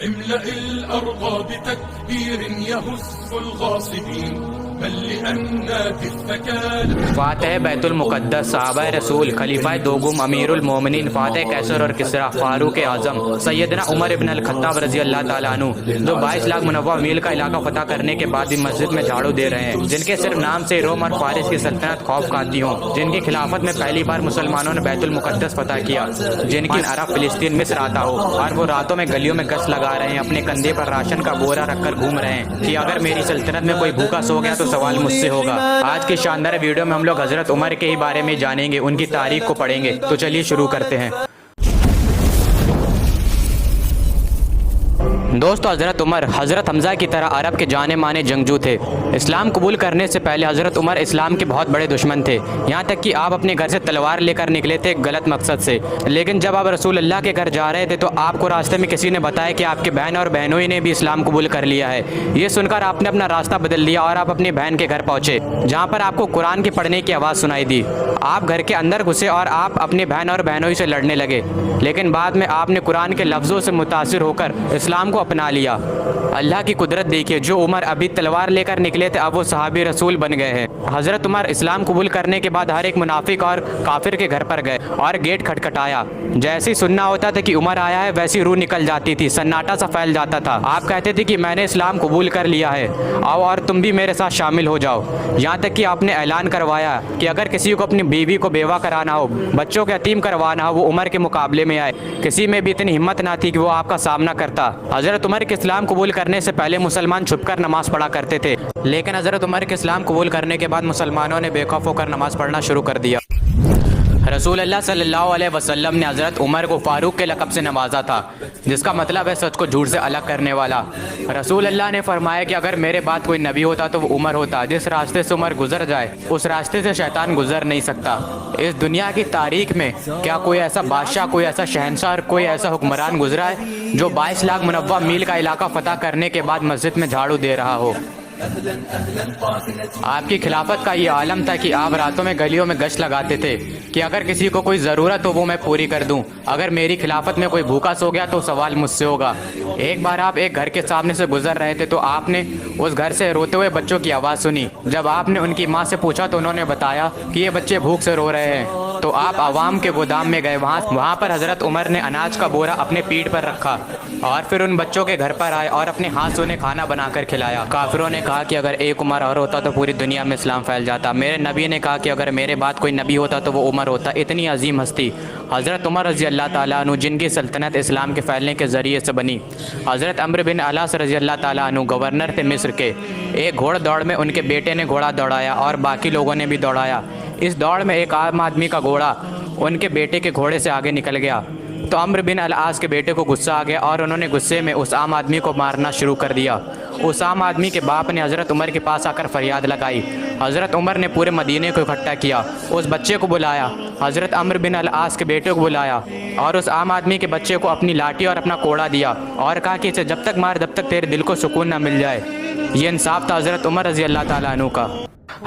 املأ الأرض بتكبير يهز الغاصبين بل لأنك الثكال. فاتح بیت المقدس، صحابہ رسول، خلیفہ دوم، امیر المومنین، فاتح کیسر اور کسرا، فاروق اعظم سیدنا عمر ابن الخطاب رضی اللہ تعالیٰ عنہ، جو 22 لاکھ منوع میل کا علاقہ فتح کرنے کے بعد بھی مسجد میں جھاڑو دے رہے ہیں، جن کے صرف نام سے روم اور فارس کی سلطنت خوف کھاتی ہوں، جن کی خلافت میں پہلی بار مسلمانوں نے بیت المقدس فتح کیا، جن کی عرب فلسطین مصر آتا ہو، اور وہ راتوں میں گلیوں میں گشت لگا رہے ہیں، اپنے کندھے پر راشن کا بورا رکھ کر گھوم رہے ہیں کہ اگر میری سلطنت میں کوئی بھوکا سو گیا تو سوال مجھ سے ہوگا۔ آج کی شاندار ویڈیو میں ہم لوگ حضرت عمر کے ہی بارے میں جانیں گے، ان کی تاریخ کو پڑھیں گے، تو چلیے شروع کرتے ہیں۔ دوستو، حضرت عمر حضرت حمزہ کی طرح عرب کے جانے مانے جنگجو تھے۔ اسلام قبول کرنے سے پہلے حضرت عمر اسلام کے بہت بڑے دشمن تھے، یہاں تک کہ آپ اپنے گھر سے تلوار لے کر نکلے تھے غلط مقصد سے، لیکن جب آپ رسول اللہ کے گھر جا رہے تھے تو آپ کو راستے میں کسی نے بتایا کہ آپ کے بہن اور بہنوئی نے بھی اسلام قبول کر لیا ہے۔ یہ سن کر آپ نے اپنا راستہ بدل لیا اور آپ اپنی بہن کے گھر پہنچے، جہاں پر آپ کو قرآن کے پڑھنے کی آواز سنائی دی۔ آپ گھر کے اندر گھسے اور آپ اپنی بہن اور بہنوئی سے لڑنے لگے، لیکن بعد میں آپ نے قرآن کے لفظوں سے متاثر ہو کر اسلام کو اپنا لیا۔ اللہ کی قدرت دیکھیے، جو عمر ابھی تلوار لے کر نکلے تھے اب وہ صحابی رسول بن گئے ہیں۔ حضرت عمر اسلام قبول کرنے کے بعد ہر ایک منافق اور کافر کے گھر پر گئے اور گیٹ کھٹکھٹایا۔ جیسے ہی سننا ہوتا تھا کہ عمر آیا ہے ویسی روح نکل جاتی تھی، سناٹا سا پھیل جاتا تھا۔ آپ کہتے تھے کہ میں نے اسلام قبول کر لیا ہے، آؤ اور تم بھی میرے ساتھ شامل ہو جاؤ۔ یہاں تک کہ آپ نے اعلان کروایا کہ اگر کسی کو اپنی بیوی کو بیوہ کرانا ہو، بچوں کو یتیم کروانا ہو، وہ عمر کے مقابلے میں آئے۔ کسی میں بھی اتنی ہمت نہ تھی کہ وہ آپ کا سامنا کرتا۔ حضرت عمر کے اسلام قبول کرنے سے پہلے مسلمان چھپ کر نماز پڑھا کرتے تھے، لیکن حضرت عمر کے اسلام قبول کرنے کے بعد مسلمانوں نے بے خوف ہو کر نماز پڑھنا شروع کر دیا۔ رسول اللہ صلی اللہ علیہ وسلم نے حضرت عمر کو فاروق کے لقب سے نوازا تھا، جس کا مطلب ہے سچ کو جھوٹ سے الگ کرنے والا۔ رسول اللہ نے فرمایا کہ اگر میرے بعد کوئی نبی ہوتا تو وہ عمر ہوتا۔ جس راستے سے عمر گزر جائے اس راستے سے شیطان گزر نہیں سکتا۔ اس دنیا کی تاریخ میں کیا کوئی ایسا بادشاہ، کوئی ایسا شہنشاہ اور کوئی ایسا حکمران گزرا ہے جو 22 لاکھ منوع میل کا علاقہ فتح کرنے کے بعد مسجد میں جھاڑو دے رہا ہو؟ آپ کی خلافت کا یہ عالم تھا کہ آپ راتوں میں گلیوں میں گشت لگاتے تھے کہ اگر کسی کو کوئی ضرورت ہو وہ میں پوری کر دوں، اگر میری خلافت میں کوئی بھوکا سو گیا تو سوال مجھ سے ہوگا۔ ایک بار آپ ایک گھر کے سامنے سے گزر رہے تھے تو آپ نے اس گھر سے روتے ہوئے بچوں کی آواز سنی۔ جب آپ نے ان کی ماں سے پوچھا تو انہوں نے بتایا کہ یہ بچے بھوک سے رو رہے ہیں، تو آپ عوام کے گودام میں گئے۔ وہاں پر حضرت عمر نے اناج کا بورا اپنے پیٹھ پر رکھا اور پھر ان بچوں کے گھر پر آئے اور اپنے ہاتھ سے انہیں کھانا بنا کر کھلایا۔ کافروں نے کہا کہ اگر ایک عمر اور ہوتا تو پوری دنیا میں اسلام پھیل جاتا۔ میرے نبی نے کہا کہ اگر میرے بعد کوئی نبی ہوتا تو وہ عمر ہوتا۔ اتنی عظیم ہستی حضرت عمر رضی اللہ تعالیٰ عنہ، جن کی سلطنت اسلام کے پھیلنے کے ذریعے سے بنی۔ حضرت عمرو بن العاص رضی اللہ تعالیٰ عنہ گورنر تھے مصر کے۔ ایک گھوڑ دوڑ میں ان کے بیٹے نے گھوڑا دوڑایا اور باقی لوگوں نے بھی دوڑایا۔ اس دوڑ میں ایک عام آدمی کا گھوڑا ان کے بیٹے کے گھوڑے سے آگے نکل گیا، تو عمرو بن العاص کے بیٹے کو غصہ آ گیا اور انہوں نے غصے میں اس عام آدمی کو مارنا شروع کر دیا۔ اس عام آدمی کے باپ نے حضرت عمر کے پاس آ کر فریاد لگائی۔ حضرت عمر نے پورے مدینے کو اکٹھا کیا، اس بچے کو بلایا، حضرت عمرو بن العاص کے بیٹے کو بلایا اور اس عام آدمی کے بچے کو اپنی لاٹھی اور اپنا کوڑا دیا اور کہا کہ اسے جب تک مار جب تک تیرے دل کو سکون نہ مل جائے۔ یہ انصاف تھا حضرت عمر رضی اللہ تعالیٰ عنہ کا۔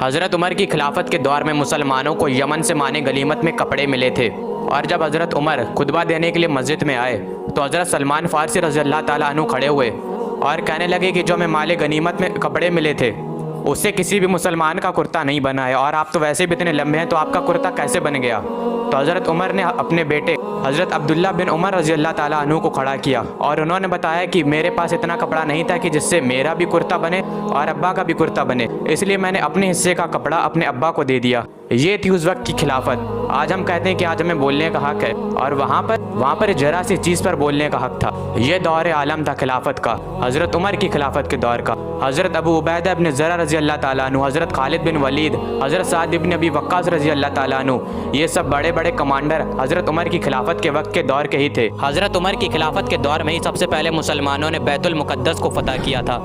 حضرت عمر کی خلافت کے دور میں مسلمانوں کو یمن سے مانے غنیمت میں کپڑے ملے تھے، اور جب حضرت عمر خطبہ دینے کے لیے مسجد میں آئے تو حضرت سلمان فارسی رضی اللہ تعالیٰ عنہ کھڑے ہوئے اور کہنے لگے کہ جو ہمیں مال غنیمت میں کپڑے ملے تھے اس سے کسی بھی مسلمان کا کرتا نہیں بنا ہے، اور آپ تو ویسے بھی اتنے لمبے ہیں تو آپ کا کرتا کیسے بن گیا؟ تو حضرت عمر نے اپنے بیٹے حضرت عبداللہ بن عمر رضی اللہ تعالیٰ عنہ کو کھڑا کیا اور انہوں نے بتایا کہ میرے پاس اتنا کپڑا نہیں تھا کہ جس سے میرا بھی کرتا بنے اور ابا کا بھی کرتا بنے، اس لیے میں نے اپنے حصے کا کپڑا اپنے ابا کو دے دیا۔ یہ تھی اس وقت کی خلافت۔ آج ہم کہتے ہیں کہ آج ہمیں بولنے کا حق ہے، اور وہاں پر ذرا سی چیز پر بولنے کا حق تھا۔ یہ دور عالم تھا خلافت کا، حضرت عمر کی خلافت کے دور کا۔ حضرت ابو عبیدہ بن زرع رضی اللہ تعالیٰ عنہ، حضرت خالد بن ولید، حضرت سعد بن ابی وقاص رضی اللہ تعالیٰ عنہ، یہ سب بڑے بڑے کمانڈر حضرت عمر کی خلافت کے وقت کے دور کے ہی تھے۔ حضرت عمر کی خلافت کے دور میں ہی سب سے پہلے مسلمانوں نے بیت المقدس کو فتح کیا تھا۔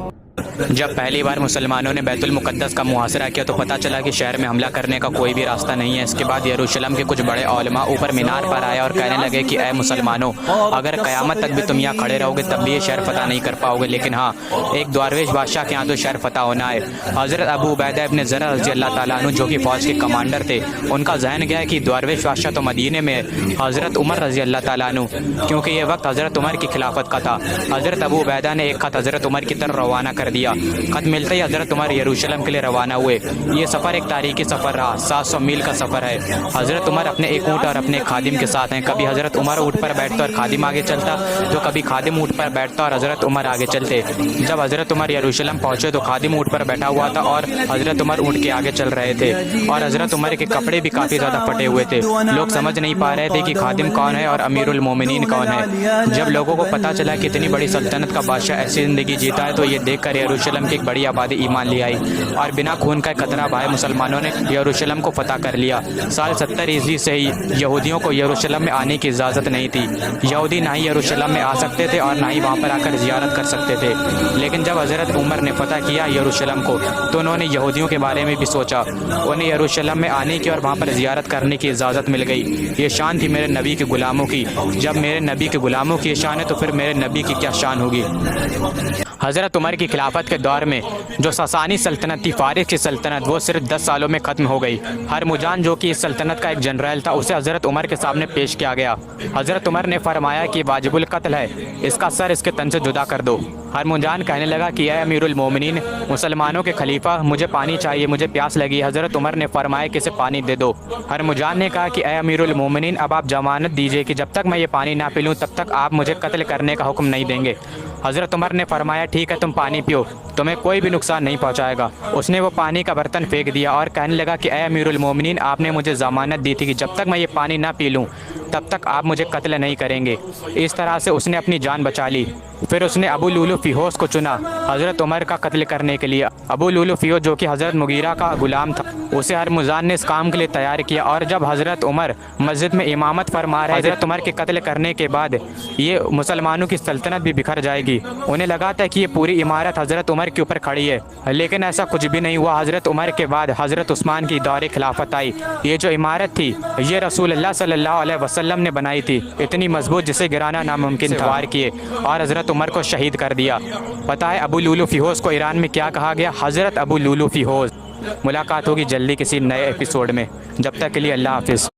جب پہلی بار مسلمانوں نے بیت المقدس کا محاصرہ کیا تو پتہ چلا کہ شہر میں حملہ کرنے کا کوئی بھی راستہ نہیں ہے۔ اس کے بعد یروشلم کے کچھ بڑے علماء اوپر مینار پر آئے اور کہنے لگے کہ اے مسلمانوں، اگر قیامت تک بھی تم یہاں کھڑے رہو گے تب بھی یہ شہر فتح نہیں کر پاؤ گے، لیکن ہاں، ایک درویش بادشاہ کے ہاں تو شہر فتح ہونا ہے۔ حضرت ابو عبیدہ ابن زرع رضی اللہ تعالیٰ عنہ جو کہ فوج کے کمانڈر تھے، ان کا ذہن گیا کہ درویش بادشاہ تو مدینے میں ہے، حضرت عمر رضی اللہ تعالیٰ عنہ، کیونکہ یہ وقت حضرت عمر کی خلافت کا تھا۔ حضرت ابو عبیدہ نے ایک خط حضرت عمر کی طرف روانہ کر دیا۔ خط ملتے ہی حضرت عمر یروشلم کے لیے روانہ ہوئے۔ یہ سفر ایک تاریخی سفر رہا، 700 میل کا سفر ہے۔ حضرت عمر اپنے ایک اونٹ اور اپنے خادم کے ساتھ ہیں۔ کبھی حضرت عمر اونٹ پر بیٹھتا اور خادم آگے چلتا، تو کبھی خادم اونٹ پر بیٹھتا اور حضرت عمر آگے چلتے۔ جب حضرت عمر یروشلم پہنچے تو خادم اونٹ پر بیٹھا ہوا تھا اور حضرت عمر اونٹ کے آگے چل رہے تھے، اور حضرت عمر کے کپڑے بھی کافی زیادہ پھٹے ہوئے تھے۔ لوگ سمجھ نہیں پا رہے تھے کہ خادم کون ہے اور امیر المومنین کون ہے۔ جب لوگوں کو پتہ چلا کہ اتنی بڑی سلطنت کا بادشاہ ایسی زندگی جیتا ہے تو یہ دیکھ کر یروشلم کی ایک بڑی آبادی ایمان لے آئی، اور بنا خون کا قطرہ بہائے مسلمانوں نے یروشلم کو فتح کر لیا۔ سال 70 عیسوی سے ہی یہودیوں کو یروشلم میں آنے کی اجازت نہیں تھی۔ یہودی نہ ہی یروشلم میں آ سکتے تھے اور نہ ہی وہاں پر آ کر زیارت کر سکتے تھے۔ لیکن جب حضرت عمر نے فتح کیا یروشلم کو تو انہوں نے یہودیوں کے بارے میں بھی سوچا، انہیں یروشلم میں آنے کی اور وہاں پر زیارت کرنے کی اجازت مل گئی۔ یہ شان تھی میرے نبی کے غلاموں کی۔ جب میرے نبی کے غلاموں کی یہ شان ہے تو پھر میرے نبی کی کیا شان ہوگی۔ حضرت عمر کی خلافت کے دور میں جو ساسانی سلطنت تھی، فارس کی سلطنت، وہ صرف 10 سالوں میں ختم ہو گئی۔ ہرمزان جو کہ اس سلطنت کا ایک جنرل تھا، اسے حضرت عمر کے سامنے پیش کیا گیا۔ حضرت عمر نے فرمایا کہ واجب القتل ہے، اس کا سر اس کے تن سے جدا کر دو۔ ہرمزان کہنے لگا کہ اے امیر المومنین، مسلمانوں کے خلیفہ، مجھے پانی چاہیے، مجھے پیاس لگی۔ حضرت عمر نے فرمایا کہ اسے پانی دے دو۔ ہرمزان نے کہا کہ اے امیر المومنین، اب آپ ضمانت دیجیے کہ جب تک میں یہ پانی نہ پی لوں تب تک آپ مجھے قتل کرنے کا حکم نہیں دیں گے۔ حضرت عمر نے فرمایا ٹھیک ہے، تم پانی پیو، تمہیں کوئی بھی نقصان نہیں پہنچائے گا۔ اس نے وہ پانی کا برتن پھینک دیا اور کہنے لگا کہ اے امیر المومنین، آپ نے مجھے ضمانت دی تھی کہ جب تک میں یہ پانی نہ پی لوں تب تک آپ مجھے قتل نہیں کریں گے۔ اس طرح سے اس نے اپنی جان بچا لی۔ پھر اس نے ابو لولو فیہوس کو چنا حضرت عمر کا قتل کرنے کے لیے۔ ابو لولو فیہوس جو کہ حضرت مغیرہ کا غلام تھا، اسے ہرمزان نے اس کام کے لیے تیار کیا، اور جب حضرت عمر مسجد میں امامت فرما رہے تھے، حضرت عمر کے قتل کرنے کے بعد یہ مسلمانوں کی سلطنت بھی بکھر جائے گی۔ انہیں لگا تھا کہ یہ پوری عمارت حضرت عمر کے اوپر کھڑی ہے، لیکن ایسا کچھ بھی نہیں ہوا۔ حضرت عمر کے بعد حضرت عثمان کی دور خلافت آئی۔ یہ جو عمارت تھی یہ رسول اللہ صلی اللہ علیہ وسلم نے بنائی تھی، اتنی مضبوط جسے گرانا ناممکن تھا، وار کیے اور حضرت عمر کو شہید کر دیا۔ پتہ ہے ابو لولو فیہوس کو ایران میں کیا کہا گیا؟ حضرت ابو لولو فیہوس۔ ملاقات ہوگی جلدی کسی نئے ایپیسوڈ میں، جب تک کے لیے اللہ حافظ۔